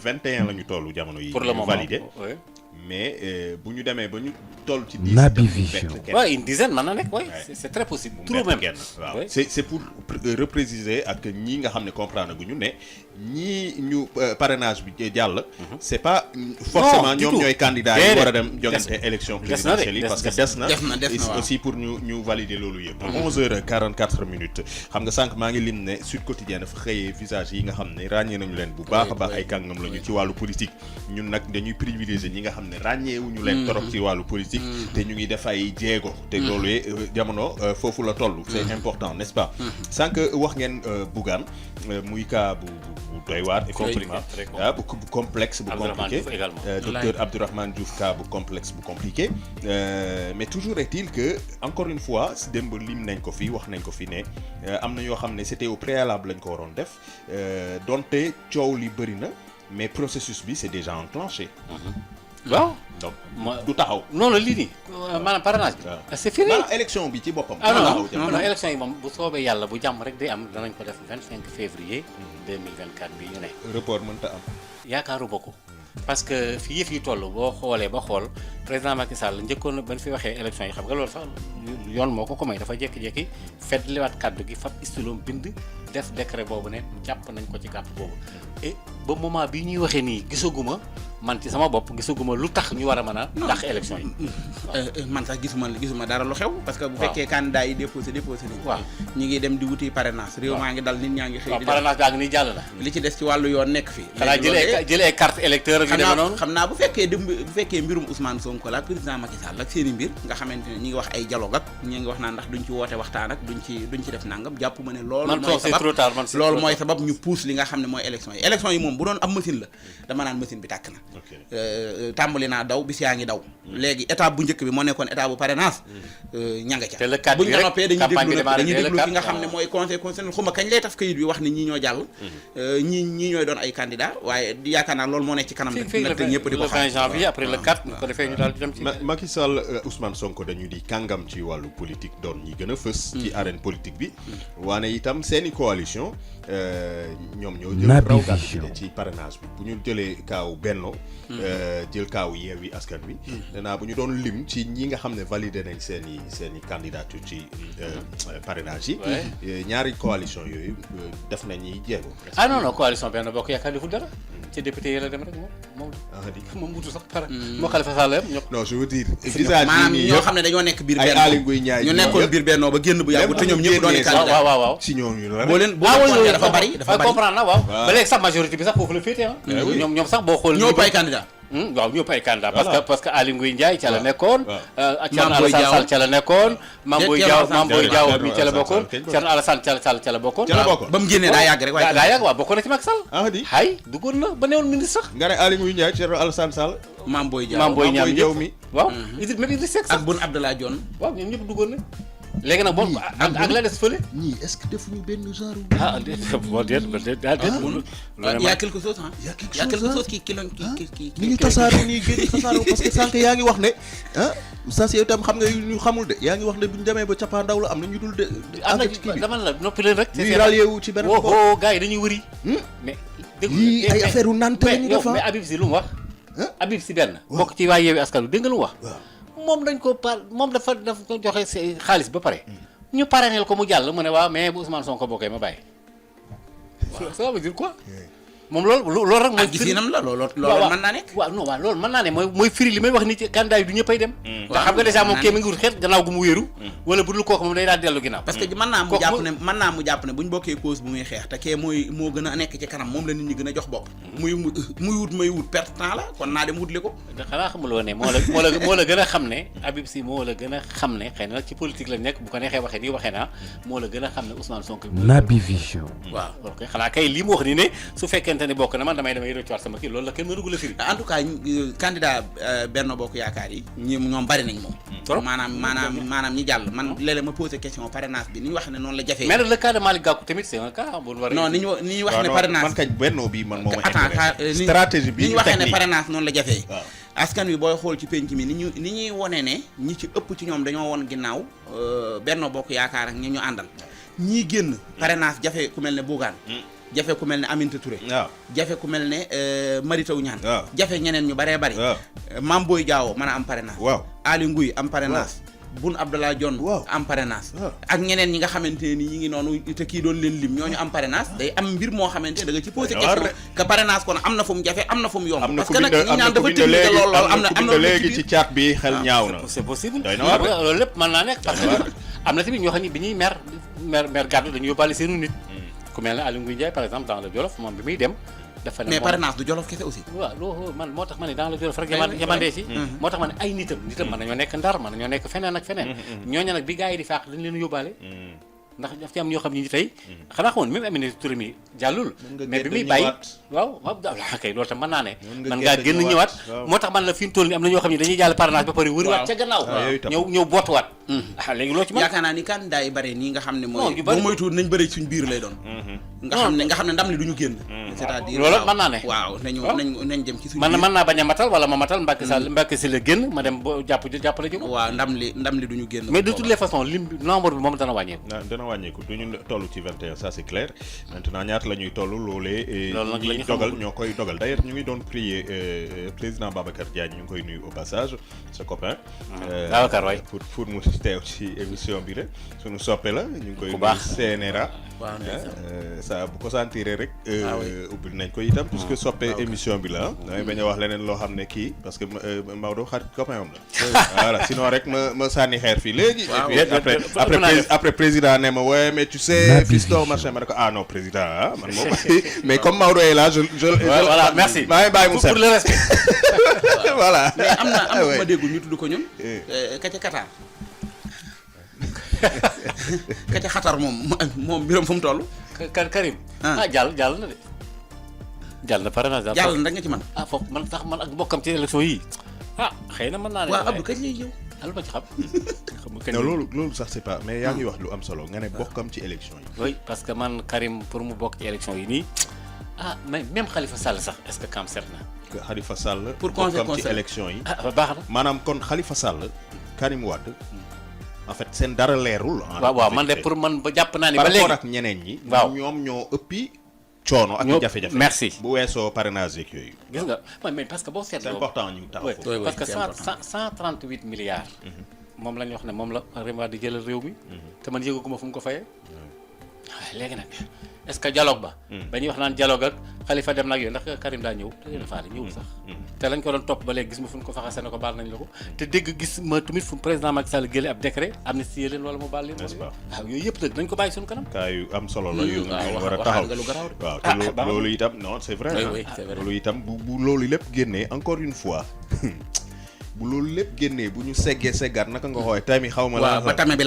21 la ñu toll jamono yi. pour le moment validé oui. mais bu ñu demee ba ñu toll ci 10. Naby Vision. waaw une dizaine mën na nekk oui c'est très possible. trop même waaw oui. c'est pour repréciser ak ñii nga xam ne comprendre guñu ne ñii ñu parrainage bi jàll. c'est pas forcément ñoom ñooy candidats yi war a dem jogante élection présidentielle yi parce que des na aussi pour ñu valider loolu yëpp. 11h44 minutes xam nga sànq maa ngi lim ne Sud Quotidien dafa xëyee visage yi nga xam ne ràññee nañu leen bu baax a baax ay kàngam lañu ci wàllu politique ñun nag dañuy privilégier ñi nga xam ne ràññeewuñu leen torop ci wàllu politique te ñu ngi def ay jéego te loolu jamono foofu la toll c'est important n'est-ce pas sànq wax ngeen Bougane muy cas bu doy waar effectivement bu complexe bu compliqué docteur Abdourahmane Diouf cas bu complexe bu compliqué mais toujours est-il que encore une fois démb lim nañ ko fi wax nañ ko fi ne am na yoo xam ne c'était au préalable lañ ko waroon def donte coow li bëri na mais processus bi c'est déjà enclenché waaw donc du taxaw non lii nii maanaam parrainage bi c'est fini maanaam élection bi ci boppam non élection yi moom bu soobee yàlla bu jàmm rek day am danañ ko def 25 février 2024 bi ñu ne report mënta am yaakaaruma ko parce que fi yëf yi toll boo xoolee ba xool président Macky Sall njëkkoon na ba ñu fi waxee élection yi xam nga loolu sax yoon moo ko may dafa jékki-jékki fetliwaat kàddu gi fab styloom bind def décret boobu ne jàpp nañ ko ci gàpp boobu et ba moment bii ñuy waxee nii gisaguma man ci sama bopp gisaguma lu tax ñu war a mën a dàq élection yi man sax gisuma dara lu xew parce que bu fekkee candidat yi déposé nañ waaw ñi ngi dem di wuti parrainage réew maa ngi dal nit ñaa ngi xëy di parrainage baa ngi nii jàll na li ci des ci wàllu yoon nekk fii xanaa jëlee ay carte électeur ak yu demee noonu xam naa bu fekkee mbirum Ousmane Sonko la ak président Macky Sall ak seeni mbir nga xamante ne ñi ngi wax ay dialogue ak ñi ngi wax naa ndax duñ ci woote waxtaan ak duñ ci def nangam jàpp ma ne loolu mooy sabab ñu pousse li nga xam ne mooy élection yi moom bu doon am machine la dama naan machine bi tàkk na tàmbali naa daw bis yaa ngi daw léegi étape bu njëkk bi moo nekkoon étape bu parrainage ña nga ca buñ ko noppee dañuy déglu fi nga xam ne mooy conseil constitutionnel xuma kañ lay taf kayit bi wax ne ñii ñoo jàll ñii ñooy doon ay candidat waaye yaakaar naa loolu moo nekk ci kanam nag te ñëpp di ko xam le 20 janvier après le 4 ko defee ñu daal di dem ci Macky Sall Ousmane Sonko dañu di kàngam ci wàllu politique doon ñi gën a fës ci arène politique bi waane itam seeni coalition ñoom ñoo jël raw gàddu ci parrainage bi bu ñu jëlee kaaw Benno jël kaaw Yewwi Askan Wi danaa bu ñu doon lim ci ñi nga xam ne validé nañ seeni candidature ci parrainage yi ñaari coalition yooyu def nañuy jéego non coalition Benno Bokk Yaakaar deful dara ci député yi la dem rek moom wutu sax pare moo Khalifa Sall yëpp non je veux dire maanaam ñoo xam ne dañoo nekk biir Benno ay Aly Ngouille Ndiaye ñu nekkoon biir Benno ba génn bu yàggu te ñoom ñëpp doon candidat waaw si ñooñu la boo leen dafa bari comprendre na waaw ba léegi sax majorité bi sax foofu la féete ñoom sax boo xool ñoo pay candidat waaw ñëpp ay candidat parce que Aly Ngouille Ndiaye ca la nekkoon Thierno Alassane Sall ca la nekkoon Mame Boye Diao mi ca la bokkoon Thierno Alassane Sall ca la bokkoon ba mu génnee daa yàgg rek waaye daa yàgg waaw bokkoon na ci Macky Sall hay duggoon na ba newoon ministre sax nga ne Aly Ngouille Ndiaye Thierno Alassane Sall Mame Boye Diao mi waaw même Idrissa Seck sax ak Boun Abdallah Dionne waaw ñoom ñëpp duggoon na léegi nag moom ak la des fële ñii est-ce que defuñu benn genre y a quelque chose y a quelque chose qui ni ñu tasaaroo nii génn tasaaroo parce que sànq yaa ngi wax ne ça c'est itam xam nga ñu xamul de yaa ngi wax ne bu ñu demee ba cappaandaw la am na ñu dul de am na dama la noppi leen rek ñuy rallié wu ci benn bopp gars yi dañuy wëri mais yii ay affaire u nante la ñu def mais Habib Sy lu mu wax Habib Sy benn bokk ci waa Yewwi Askan Wi dégg nga lu mu wax moom dañ ko moom dafa ko joxe xaalis ba pare ñu parrainel ko mu jàll mu ne waaw mais bu Ousmane Sonko bokkee ma bàyyi ça veut dire quoi moom loolu rek mooy gisinam la loolu mën naa nekk waaw non waaw loolu mën naa ne mooy firi li may wax ni ci candidat yi du ñëppay dem ndax xam nga déjà moom kii mi ngi wut xeet gannaaw gu mu wéeru wala bu dul kooku moom day daal dellu ginnaaw parce que mën naa mu jàpp ne bu ñu bokkee cause bu muy xeex te kee moo gën a nekk ci kanam moom la nit ñi gën a jox bopp muy wut perte temps la kon naa dem wutli ko xanaa xamuloo ne moo la gën a xam ne Habib Sy moo la gën a xam ne xëy na nag ci politique la nekk bu ko neexee waxee nii waxee naa moo la gën a xam ne Ousmane Sonko Naby Vision waaw ok xanaa kay lii mu wax ni ne su fekkente ne bokk na man damay rëccuwaat sama kii loolu la kenn mënugul a firi en tout cas candidat Benno Bokk Yaakaar yi ñoom bari nañ moom maanaam ñi jàll man léeg-léeg ma posé question parrainage bi ni ñu wax ne noonu la jafee mais nag le cas de Malick Gakou tamit c'est un cas bu war non ni ñu wax ne parrainage man kañ Benno bi man moo ma stratégie bi ni ñu waxee ne parrainage noonu la jafee askan wi booy xool ci penc mi ni ñuy wone ne ñi ci ëpp ci ñoom dañoo won ginnaaw Benno Bokk Yaakaar ak ñi ñu àndal ñii génn parrainage jafe ku mel ne Bougane jafe ku mel ne Aminata Touré waaw jafe ku mel ne Mary Teuw Niane waaw jafe ñeneen ñu baree bari waaw Mame Boye Diao mën a am parrainage waaw Ali Nguy am parrainage Boun Abdallah Dionne am parrainage ak ñeneen ñi nga xamante ni ñi ngi noonu te kii doon leen lim ñooñu am parrainage day am mbir moo xamante da nga ci posé question que parrainage kon am na fu mu jafe am na fu mu yomb parce que nag ñi ñaan dafa technique lool am na léegi ci chat bi xel ñaaw na c'est possible loolu lépp mën naa nekk parce que am na tamit ñoo xam ne bi ñuy mer gàddu dañu yóbbaale seenu nit ku mel ne Aly Ngouille Ndiaye par exemple dans le Jolof moom bi muy dem dafa ne mais parrainage du Jolof kese aussi waaw loolu man moo tax ma ne dans le Jolof rek yamandee ci moo tax ma ne ay nitam mën nañoo nekk Ndar mën nañoo nekk feneen ak feneen ñooñu nag bi gars yi di faax dañ leen yóbbaale ndax daf ci am ñoo xam ne tey xanaa xamoon même Aminata Touré mi jàllul mais bi muy bàyyi waaw kay loolu tam mën naa ne man ngaa génn ñëwaat moo tax man la fi mu toll ni am na ñoo xam ne dañuy jàll parrainage ba pare wëriwaat ca gannaaw ñëw bootuwaat léegi loo ci mën yaakaar naa ni candidat yi bare nii nga xam ne mooy boo moytuwul nañ bëri suñ biir lay doon nga xam ne ndam li duñu génn c'est-à-dire loolu mën naa ne waaw nañ jëm ci suñu man mën naa bañ a matal wala ma matal Mbacke si la génn ma dem ba jàppale jóg waaw ndam li duñu génn mais de toutes les façons lim nombre bi moom dana wàññeeku duñu toll ci 21 ça c'est clair maintenant ñaata la ñuy toll loolee ñi dogal ñoo koy dogal d'ailleurs ñu ngi doon prier président Babacar Diagne ñu ngi koy nuyu au passage sa copain Babacar waay pour mu teew ci émission bi la suñu soppe la ñu ngi koy nuyu CNRA ça bu ko sentiré rek ubbil nañ ko itam puisque soppe émission bi la damay bañ a wax leneen loo xam ne kii parce que Maodo xarit copain am la voilà sinon rek ma sànni xeer fii léegi après président ne ma ouais mais tu sais fiston machin ma ne ko ah non président man moom mais comme Maodo est là je voilà merci maa ngi bàyyi mu set pour le respect voilà mais am na ma déggul ñu tudd ko ñun ka ca Qatar ka ca xatar moom mbiram fu mu toll Karim jàll na de jàll na parrainage jàll na rek nga ci man foofu man sax man ak bokkam ci élection yi xëy na mën naa ne waaw Abdou kañ lay ñëw lu ma ci xam non loolu sax c'est pas mais yaa ngi wax lu am solo nga ne bokkam ci élection yi oui parce que man Karim pour mu bokk ci élection yi nii mais même Khalifa Sall sax est-ce que kam set na Khalifa Sall pour bokkam ci élection yi baax na maanaam kon Khalifa Sall Karim Wade en fait seen dara leerul waaw man de pour man ba jàpp naa ni ba léegi par rapport ak ñeneen ñi waaw ñoom ñoo ëppi coono ak jafe-jafe merci bu weesoo parrainage yeeg yooyu gis nga mais parce que boo seetloo c'est important ñu taxaw foofu parce que 138 milliards moom la ñu wax ne moom la Rima di jëlal réew mi te man yëgaguma fu mu ko fayee léegi nag est-ce que dialogue ba ba ñuy wax naan dialogue ak Khalifa dem nag yooyu ndax Karim daa ñëw te faale ñëwul sax te lañ ko doon topp ba léegi gis ma fu ñu ko faxase ne ko baal nañ la ko te dégg gis ma tamit fu président Macky Sall génne ab décret amnistie leen wala mu baal leen waaw yooyu yëpp nag dañ ko bàyyi suñu kanam kaa yu am solo la yu war a taxaw waaw te loolu itam non c'est vrai loolu itam bu loolu lépp génnee encore une fois bu loolu lépp génnee bu ñu seggaat naka nga xooy tamit xaw ma la ba tame bi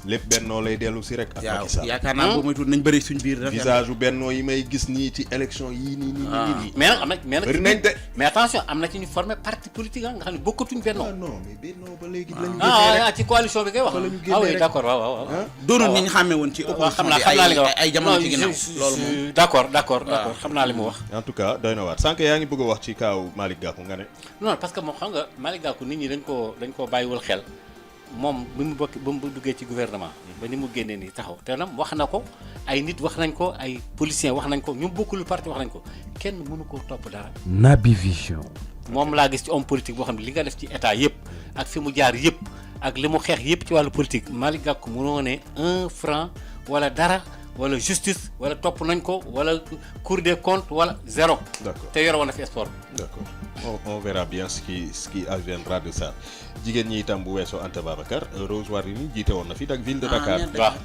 lépp bennoo lay dellu si rek ak Macky Sall yaakaar naa boo moytuwul nañ bëri suñ biir visage u bennoo yi may gis nii ci élection yii nii mais nag am na bëri nañ de mais attention am na ci ñu formé parti politique nga xam ne bokkatuñ bennoo non mais bennoo ba léegi lañu génnee rek ci coalition bi ngay wax oui d'accord waaw doonul ñi ñu xàmmee woon ci opposition bi xam naa li nga wax ay jamono ci ginnaaw loolu moom d'accord xam naa li mu wax en tout cas doy na waat sànq yaa ngi bëgg a wax ci kaaw Malick Gakou nga ne non parce que moom xam nga Malick Gakou nit ñi dañ koo bàyyiwul xel moom bi mu bokk ba mu duggee ci gouvernement ba ni mu génnee nii taxaw te nag wax na ko ay nit wax nañ ko ay politiciens wax nañ ko ñu bokkul parti wax nañ ko kenn mënu koo topp dara. Naby Vision. moom laa gis ci homme politique boo xam ne li nga def ci état yëpp ak fi mu jaar yëpp ak li mu xeex yëpp ci wàllu politique Malick Gakou mënoo ne 1 franc wala dara wala justice wala topp nañ ko wala Cour des comptes wala zéro. D'accord. te yore woon na fi sport. D'accord. On verra bien ce qui adviendra de ça jigéen ñi itam bu weesoo Anta Babacar Rose Wardini jiite woon na fi ak ville de Dakar.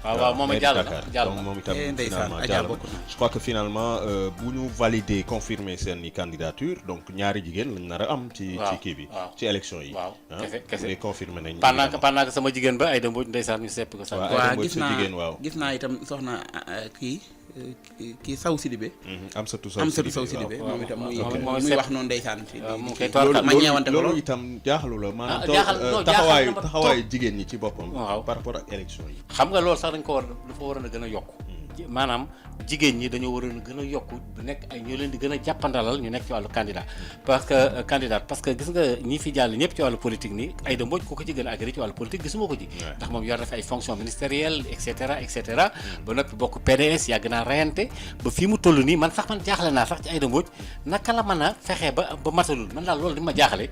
waaw moom it jàll na donc moom itam finalement jàll na je crois que finalement bu ñu valider confirmer seen i candidature donc ñaari jigéen lañ nar a am. ci kii bi ci élection yi. waaw kese confirmer nañ. pendant que sama jigéen ba Aïda Mbodj ndeysaan ñu sepp ko sax. waaw gis naa itam soxna kii Sow Sidibé. Amsatou Sow Sidibé moom itam muy wax noonu ndeysaan. loolu itam jaaxalu la maanaam taxawaayu jigéen ñi ci boppam. par rapport ak élection yi. xam nga loolu sax dafa waroon a gën a yokk. maanaam jigéen ñi dañoo waroon a gën a yokku bu nekk ay ñoo leen di gën a jàppandalal ñu nekk ci wàllu candidat parce que gis nga ñi fi jàll ñëpp ci wàllu politique nii Aïda Mbodj ku ko ci gën a agréé ci wàllu politique gisuma ko ci ndax moom yor na fi ay fonction ministérielle et cetera ba noppi bokk PDS yàgg naa reyante ba fii mu toll nii man jaaxle naa sax ci Aïda Mbodj naka la mën a fexe ba matalul man daal loolu di ma jaaxle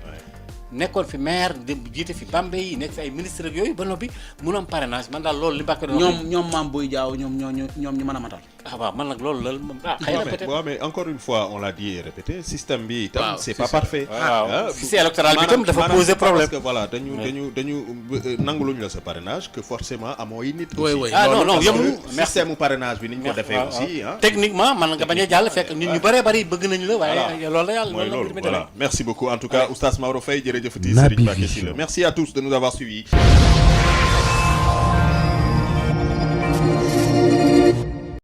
nekkoon fi maire jiite fi Bambey yi nekk fi ay ministre yooyu ba noppi mun am parrainage man daal loolu li Mbacke doon ñoom Mame Boye Diao ñoom ñu mën a matal. waaw man nag loolu la xëy na peut-être mais encore une fois on l'a dit et répété système bi itam c'est pas parfait. waaw fichier électoral bi itam dafa poser problème. parce que voilà dañu nanguluñ la sa parrainage que forcément amoo yi nit. oui non yëmul système mu parrainage bi ni ñu ko defee aussi techniquement man nga bañ a jàll fekk nit ñu bëree bëri bëgg nañu la waaye loolu la yàlla mooy loolu voilà merci beaucoup en tout cas Oustaz Maodo Faye jërëjëfati Serigne Mbacké Sylla merci à tous de nous avoir suivis.